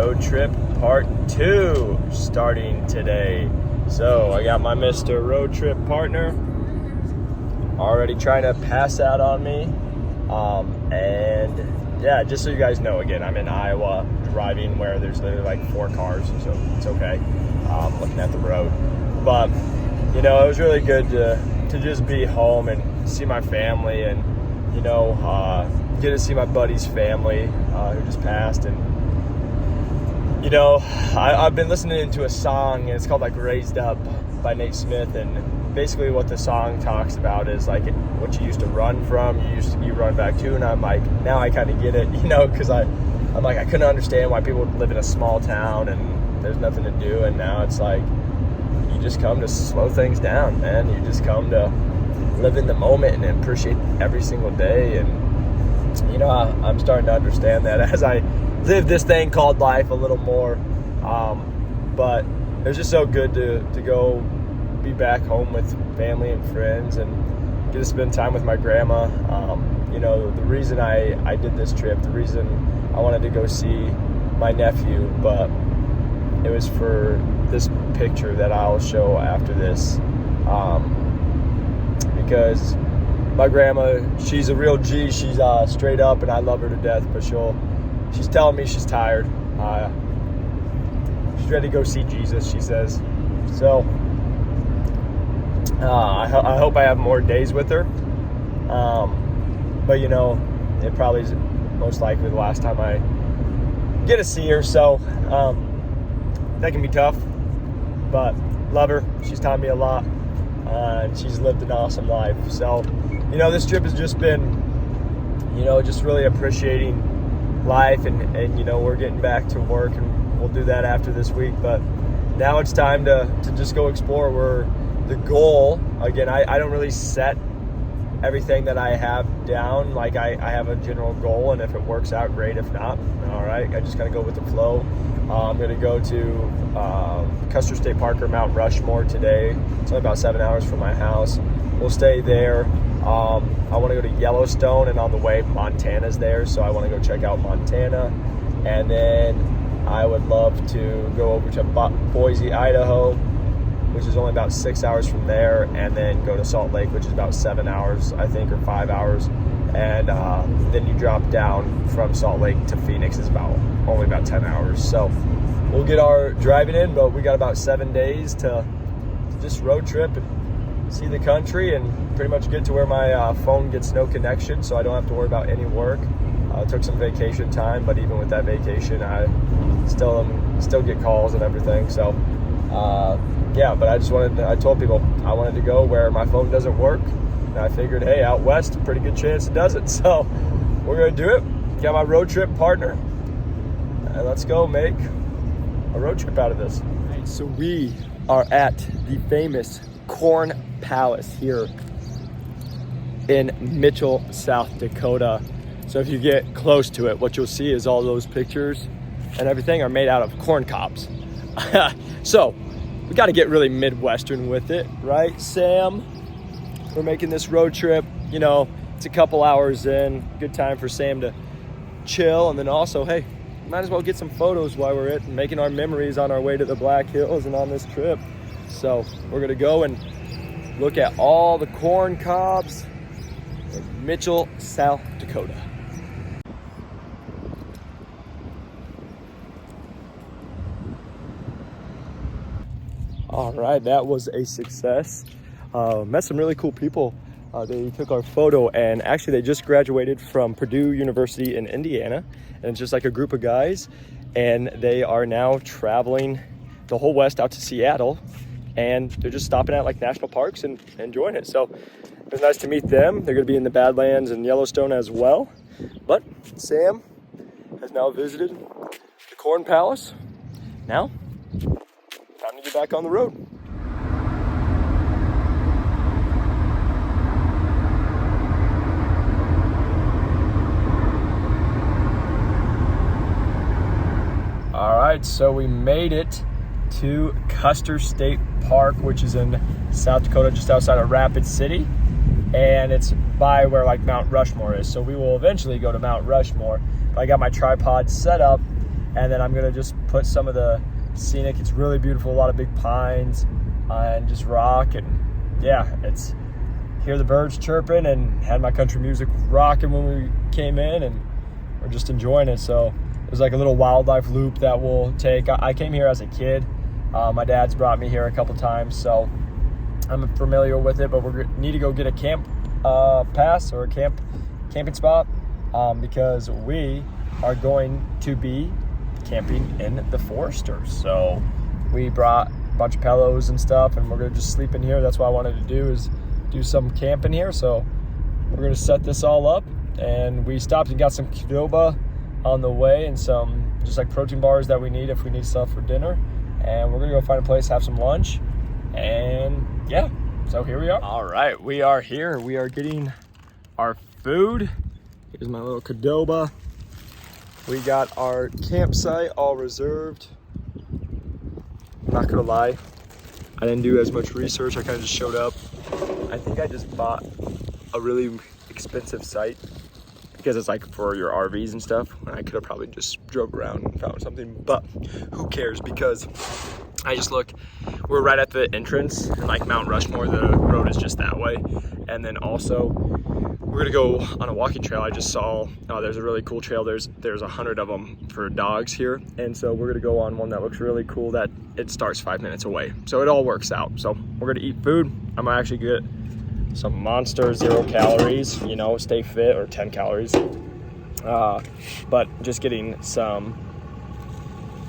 road trip part 2 starting today. So I got my Mr. Road Trip partner already trying to pass out on me. And yeah, just so you guys know, again, I'm in Iowa driving where there's literally like 4 cars, so it's okay. Looking at the road. But, you know, it was really good to just be home and see my family and, you know, get to see my buddy's family who just passed. And, you know, I've been listening to a song, and it's called like Raised Up by Nate Smith, and basically what the song talks about is like what you used to run from, you run back to, and I'm like, now I kind of get it, you know, because I'm like, I couldn't understand why people live in a small town and there's nothing to do, and now it's like, you just come to slow things down, man. You just come to live in the moment and appreciate every single day. And, you know, I'm starting to understand that as I live this thing called life a little more. But it was just so good to go be back home with family and friends and get to spend time with my grandma. You know, the reason I did this trip, the reason I wanted to go see my nephew, but it was for this picture that I'll show after this. Because my grandma, she's a real G. She's straight up, and I love her to death, but she's telling me she's tired. She's ready to go see Jesus, she says. So I hope I have more days with her. But, you know, it probably is most likely the last time I get to see her. So that can be tough, but love her. She's taught me a lot. And she's lived an awesome life. So, you know, this trip has just been, you know, just really appreciating life. And you know, we're getting back to work, and we'll do that after this week. But now it's time to just go explore. The goal, again, I don't really set everything that I have down. Like I have a general goal, and if it works out, great. If not, all right. I just kind of go with the flow. I'm going to go to Custer State Park or Mount Rushmore today. It's only about 7 hours from my house. We'll stay there. I want to go to Yellowstone, and on the way, Montana's there, so I want to go check out Montana. And then I would love to go over to Boise, Idaho, which is only about 6 hours from there, and then go to Salt Lake, which is about 7 hours, I think, or 5 hours. And then you drop down from Salt Lake to Phoenix is only about 10 hours. So we'll get our driving in, but we got about 7 days to just road trip and see the country and pretty much get to where my phone gets no connection, so I don't have to worry about any work. Took some vacation time, but even with that vacation, I still get calls and everything. So yeah, but I told people I wanted to go where my phone doesn't work. And I figured, hey, out west, pretty good chance it doesn't. So we're going to do it. Got my road trip partner. And let's go make a road trip out of this. All right, so we are at the famous Corn Palace here in Mitchell, South Dakota. So if you get close to it, what you'll see is all those pictures and everything are made out of corn cobs. So we got to get really Midwestern with it, right, Sam? We're making this road trip, you know, it's a couple hours in, good time for Sam to chill, and then also, hey, might as well get some photos while we're at making our memories on our way to the Black Hills and on this trip. So we're gonna go and look at all the corn cobs in Mitchell, South Dakota. All right, that was a success. Met some really cool people. They took our photo, and actually they just graduated from Purdue University in Indiana, and it's just like a group of guys, and they are now traveling the whole West out to Seattle, and they're just stopping at like national parks and enjoying it. So it was nice to meet them. They're going to be in the Badlands and Yellowstone as well. But Sam has now visited the Corn Palace. Now, time to get back on the road. All right, so we made it to Custer State Park, which is in South Dakota, just outside of Rapid City. And it's by where like Mount Rushmore is. So we will eventually go to Mount Rushmore. I got my tripod set up and then I'm gonna just put some of the scenic, it's really beautiful, a lot of big pines and just rock, and yeah, it's hear the birds chirping, and had my country music rocking when we came in, and we're just enjoying it. So there's like a little wildlife loop that we'll take. I came here as a kid. My dad's brought me here a couple times, so I'm familiar with it, but we need to go get a camp pass or a camping spot because we are going to be camping in the Foresters. So we brought a bunch of pillows and stuff, and we're gonna just sleep in here. That's what I wanted to do, is do some camping here. So we're gonna set this all up, and we stopped and got some Quota on the way and some just like protein bars that we need if we need stuff for dinner. And we're gonna go find a place, have some lunch, and yeah, so here we are. All right, we are here. We are getting our food. Here's my little Quota. We got our campsite all reserved. I'm not gonna lie, I didn't do as much research. I kind of just showed up. I think I just bought a really expensive site because it's like for your RVs and stuff. I could have probably just drove around and found something, but who cares, because I just look, we're right at the entrance, and like Mount Rushmore, the road is just that way. And then also we're gonna go on a walking trail. I just saw, there's a really cool trail. There's 100 of them for dogs here. And so we're gonna go on one that looks really cool that it starts 5 minutes away. So it all works out. So we're gonna eat food. I'm gonna actually get some Monster 0 calories, you know, stay fit, or 10 calories. But just getting some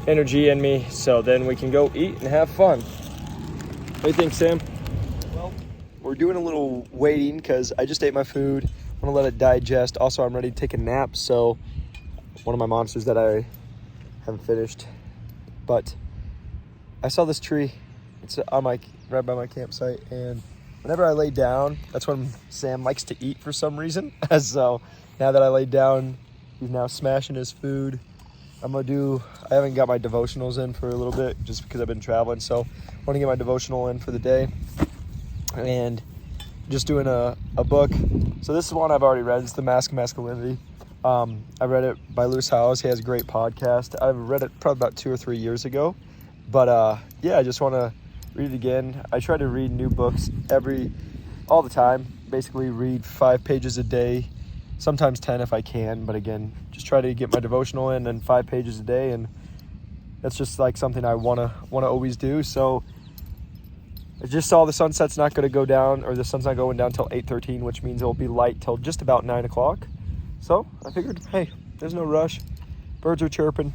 energy in me, so then we can go eat and have fun. What do you think, Sam? Well, we're doing a little waiting because I just ate my food. I'm gonna let it digest. Also, I'm ready to take a nap, so one of my monsters that I haven't finished. But I saw this tree. It's on right by my campsite, and whenever I lay down, that's when Sam likes to eat for some reason. So now that I laid down, he's now smashing his food. I haven't got my devotionals in for a little bit just because I've been traveling. So I want to get my devotional in for the day, and just doing a book. So this is one I've already read. It's The Mask of Masculinity. I read it by Lewis Howes. He has a great podcast. I've read it probably about 2 or 3 years ago. But yeah, I just want to read it again. I try to read new books all the time. Basically read 5 pages a day, sometimes 10 if I can. But again, just try to get my devotional in and 5 pages a day. And that's just like something I want to always do. So I just saw the sunset's not going to go down, or the sun's not going down till 8:13, which means it'll be light till just about 9 o'clock. So I figured, hey, there's no rush. Birds are chirping.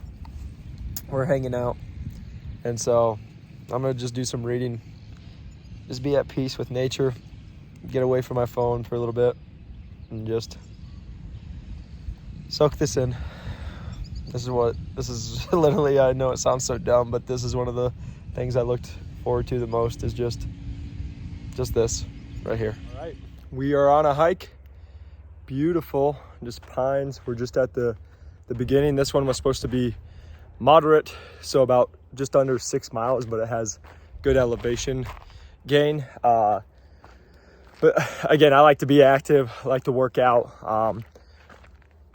We're hanging out. And so I'm going to just do some reading. Just be at peace with nature. Get away from my phone for a little bit. And just soak this in. This is literally, I know it sounds so dumb, but this is one of the things I looked forward to the most, is just this right here. All right. We are on a hike. Beautiful, just pines. We're just at the beginning. This one was supposed to be moderate, so about just under 6 miles, but it has good elevation gain. But again, I like to be active, I like to work out.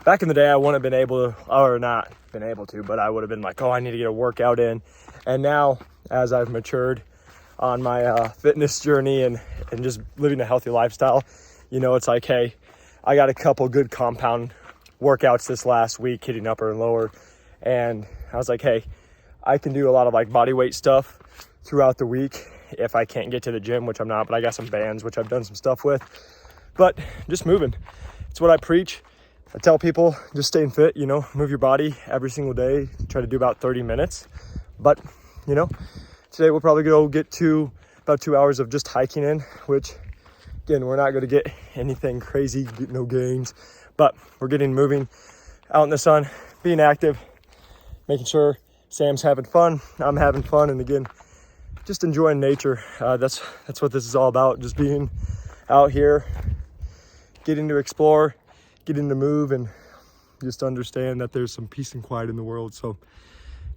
Back in the day, I wouldn't have been able to, or not been able to, but I would have been like, oh, I need to get a workout in. And now, as I've matured on my fitness journey and just living a healthy lifestyle, you know, it's like, hey, I got a couple good compound workouts this last week, hitting upper and lower. And I was like, hey, I can do a lot of like body weight stuff throughout the week if I can't get to the gym, which I'm not, but I got some bands, which I've done some stuff with. But just moving. It's what I preach. I tell people, just staying fit, you know, move your body every single day. Try to do about 30 minutes. But, you know, today we'll probably go get to about 2 hours of just hiking in, which, again, we're not going to get anything crazy, no gains, but we're getting moving out in the sun, being active, making sure Sam's having fun, I'm having fun, and again, just enjoying nature. That's what this is all about, just being out here, getting to explore, getting to move, and just understand that there's some peace and quiet in the world. So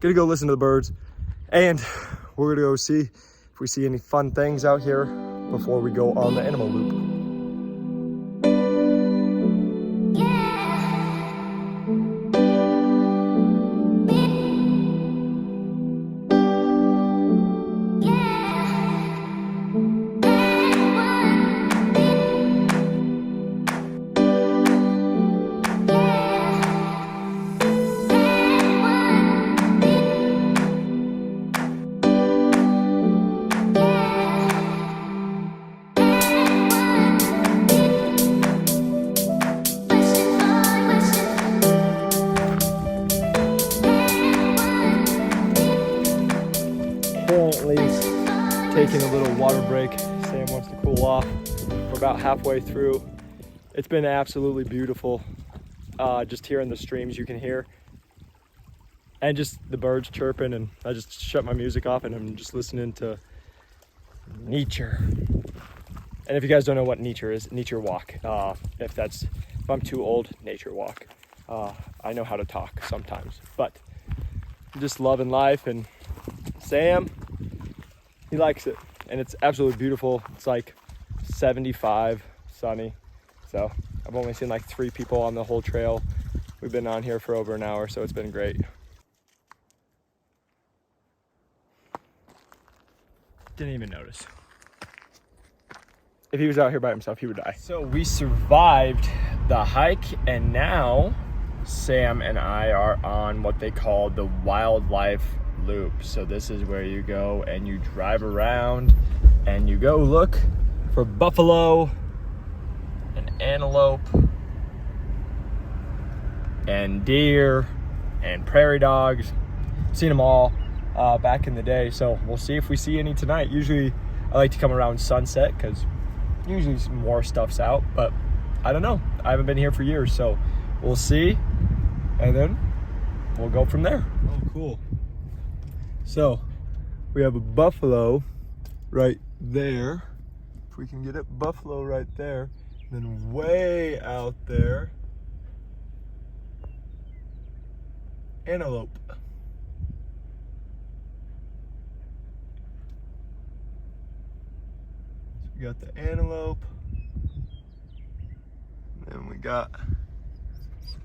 gonna go listen to the birds, and we're gonna go see if we see any fun things out here before we go on the animal loop. taking a little water break. Sam wants to cool off. We're about halfway through. It's been absolutely beautiful. Just hearing the streams you can hear. And just the birds chirping, and I just shut my music off and I'm just listening to nature. And if you guys don't know what nature is, nature walk. If I'm too old, nature walk. I know how to talk sometimes, but I'm just loving life. And Sam, he likes it, and it's absolutely beautiful. It's like 75, sunny. So I've only seen like 3 people on the whole trail. We've been on here for over an hour, so it's been great. Didn't even notice. If he was out here by himself, he would die. So we survived the hike, and now Sam and I are on what they call the wildlife loop. So this is where you go and you drive around and you go look for buffalo and antelope and deer and prairie dogs. Seen them all back in the day, so we'll see if we see any tonight. Usually I like to come around sunset because usually some more stuff's out, but I don't know. I haven't been here for years, so we'll see, and then we'll go from there. Oh, cool. So we have a buffalo right there. If we can get it, buffalo right there. Then way out there, antelope. We got the antelope, and we got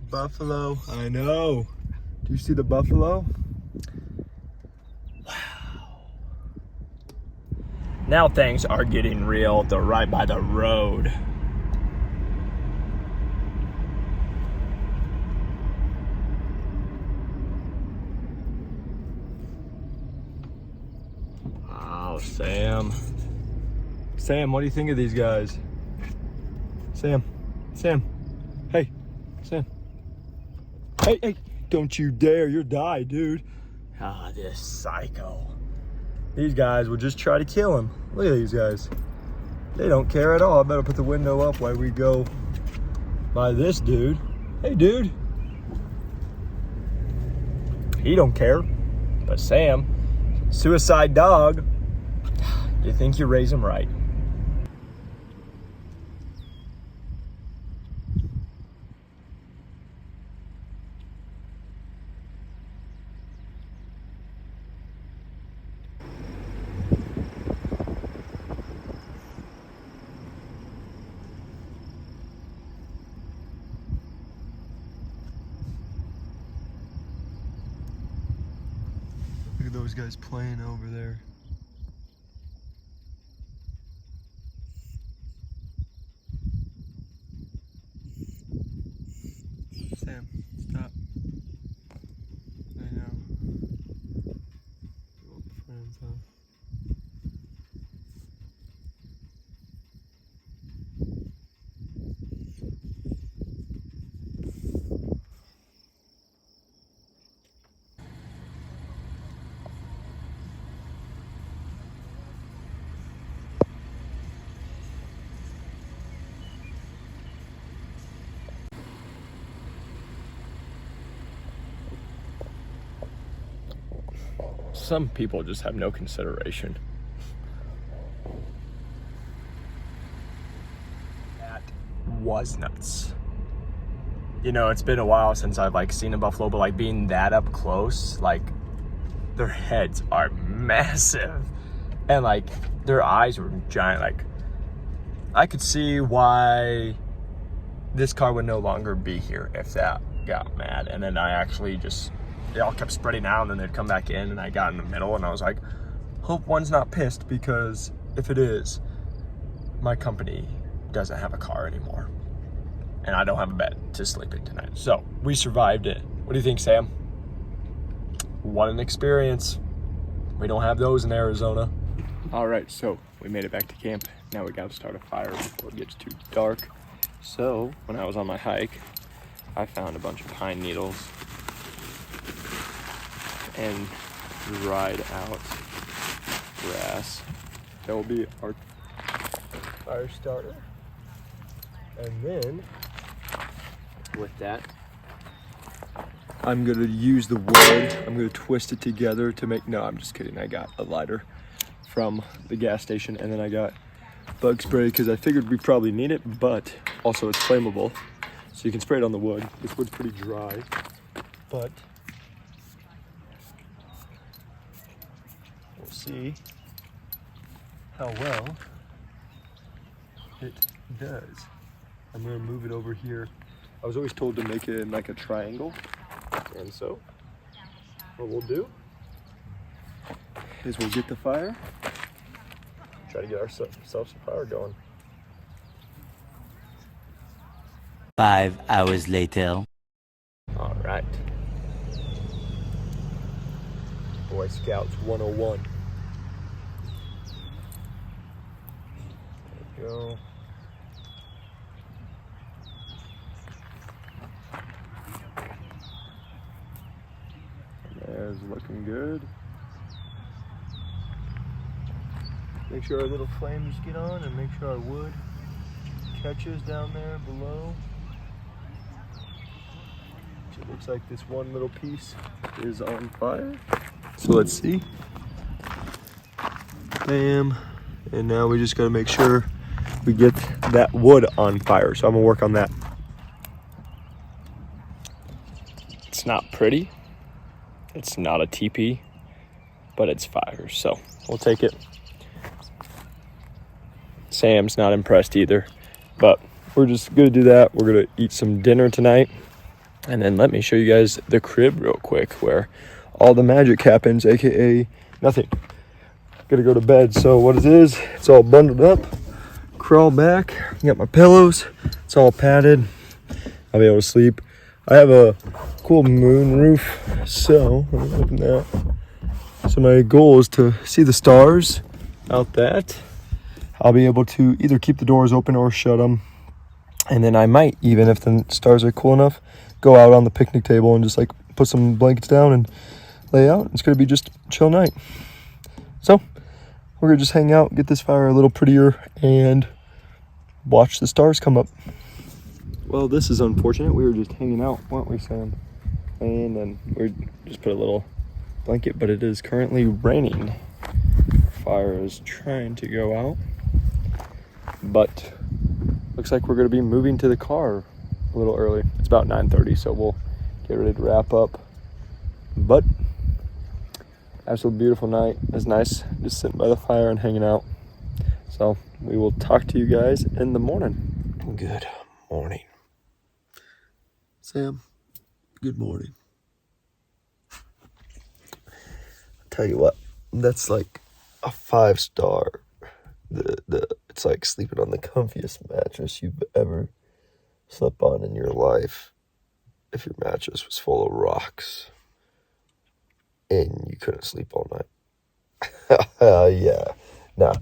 buffalo. I know. Do you see the buffalo? Wow. Now things are getting real. They're right by the road. Wow, Sam. Sam, what do you think of these guys? Sam, hey, Sam. Hey, don't you dare, you'll die, dude. Ah, this psycho. These guys will just try to kill him. Look at these guys. They don't care at all. I better put the window up while we go by this dude. Hey, dude. He don't care, but Sam, suicide dog, you think you raise him right. Look at those guys playing over there. Sam, stop. I know. Old friends, huh? Some people just have no consideration. That was nuts. You know, it's been a while since I've like seen a buffalo, but like being that up close, like their heads are massive and like their eyes were giant. Like I could see why this car would no longer be here if that got mad. And then I actually just, they all kept spreading out and then they'd come back in and I got in the middle and I was like, hope one's not pissed, because if it is, my company doesn't have a car anymore and I don't have a bed to sleep in tonight. So we survived it. What do you think, Sam? What an experience. We don't have those in Arizona. All right, so we made it back to camp. Now we gotta start a fire before it gets too dark. So when I was on my hike, I found a bunch of pine needles and dried out grass That will be our fire starter. And then with that, I'm gonna use the wood. I'm gonna twist it together to make, no, I'm just kidding. I got a lighter from the gas station, and then I got bug spray because I figured we probably need it, but also it's flammable. So you can spray it on the wood. This wood's pretty dry, but we'll see how well it does. I'm gonna move it over here. I was always told to make it in like a triangle. And so what we'll do is we'll get the fire, try to get ourselves some fire going. 5 hours later. All right. Boy Scouts 101. There we go. There's looking good. Make sure our little flames get on and make sure our wood catches down there below. It looks like this one little piece is on fire. So let's see. Bam. And now we just gotta make sure we get that wood on fire. So I'm gonna work on that. It's not pretty. It's not a teepee, but it's fire. So we'll take it. Sam's not impressed either, but we're just gonna do that. We're gonna eat some dinner tonight. And then let me show you guys the crib real quick where all the magic happens, AKA nothing. Gonna go to bed. So what it is, it's all bundled up, crawl back, got my pillows, it's all padded. I'll be able to sleep. I have a cool moon roof, so let me open that. So my goal is to see the stars out that. I'll be able to either keep the doors open or shut them. And then I might, even if the stars are cool enough, go out on the picnic table and just like put some blankets down and lay out. It's gonna be just a chill night. So we're gonna just hang out, get this fire a little prettier, and watch the stars come up. Well, this is unfortunate. We were just hanging out, weren't we, Sam? And then we just put a little blanket, but it is currently raining. Fire is trying to go out, but looks like we're gonna be moving to the car a little early. It's about 9:30, so we'll get ready to wrap up. But absolutely beautiful night. It's nice just sitting by the fire and hanging out. So we will talk to you guys in the morning. Good morning. Sam, good morning. I'll tell you what, that's like a 5-star. It's like sleeping on the comfiest mattress you've ever slept on in your life. If your mattress was full of rocks and you couldn't sleep all night. Yeah. Nah.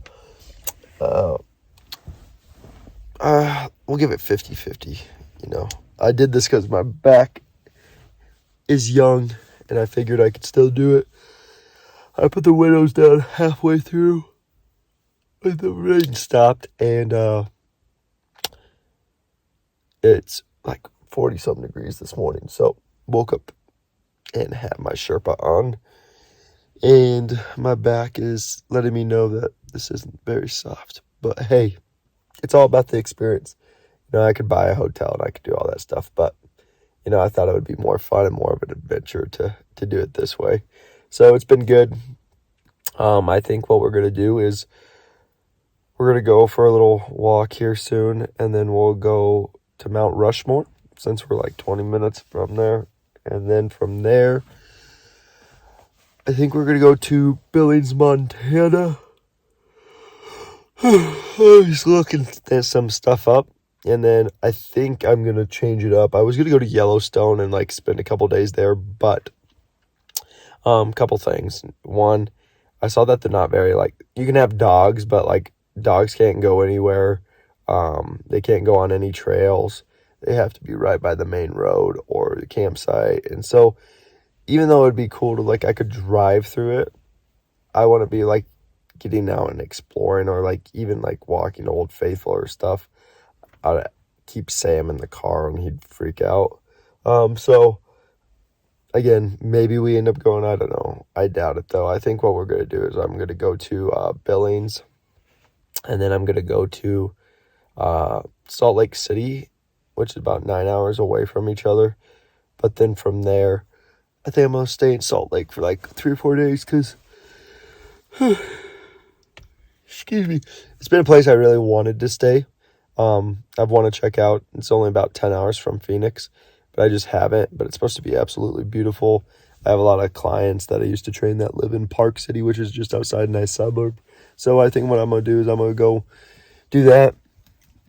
We'll give it 50-50, you know. I did this because my back is young and I figured I could still do it. I put the windows down halfway through when the rain stopped, and it's like 40-something degrees this morning. So woke up and had my Sherpa on, and my back is letting me know that this isn't very soft. But hey, it's all about the experience. You know, I could buy a hotel and I could do all that stuff, but you know, I thought it would be more fun and more of an adventure to do it this way. So it's been good. I think what we're gonna do is we're gonna go for a little walk here soon, and then we'll go to Mount Rushmore, since we're like 20 minutes from there. And then from there, I think we're going to go to Billings, Montana. I was looking at some stuff up, and then I think I'm going to change it up. I was going to go to Yellowstone and like spend a couple days there, but couple things. One, I saw that they're not very like, you can have dogs, but like dogs can't go anywhere. They can't go on any trails. They have to be right by the main road or the campsite. And so even though it'd be cool to like, I could drive through it, I want to be like getting out and exploring, or like even like walking to Old Faithful or stuff, I'd keep Sam in the car and he'd freak out. So again, maybe we end up going, I don't know. I doubt it though. I think what we're going to do is I'm going to go to Billings, and then I'm going to go to Salt Lake City, which is about 9 hours away from each other. But then from there, I think I'm going to stay in Salt Lake for like 3 or 4 days because, excuse me, it's been a place I really wanted to stay. I've wanted to check out. It's only about 10 hours from Phoenix, but I just haven't. But it's supposed to be absolutely beautiful. I have a lot of clients that I used to train that live in Park City, which is just outside a nice suburb. So I think what I'm going to do is I'm going to go do that,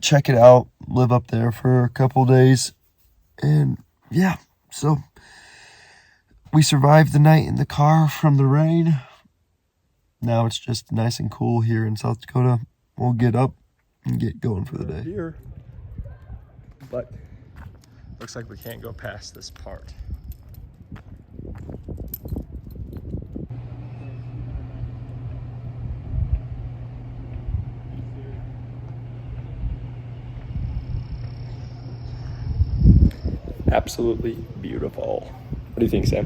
check it out, live up there for a couple days. And yeah, so we survived the night in the car from the rain. Now it's just nice and cool here in South Dakota. We'll get up and get going for the day. Here, but looks like we can't go past this part. Absolutely beautiful. What do you think, Sam?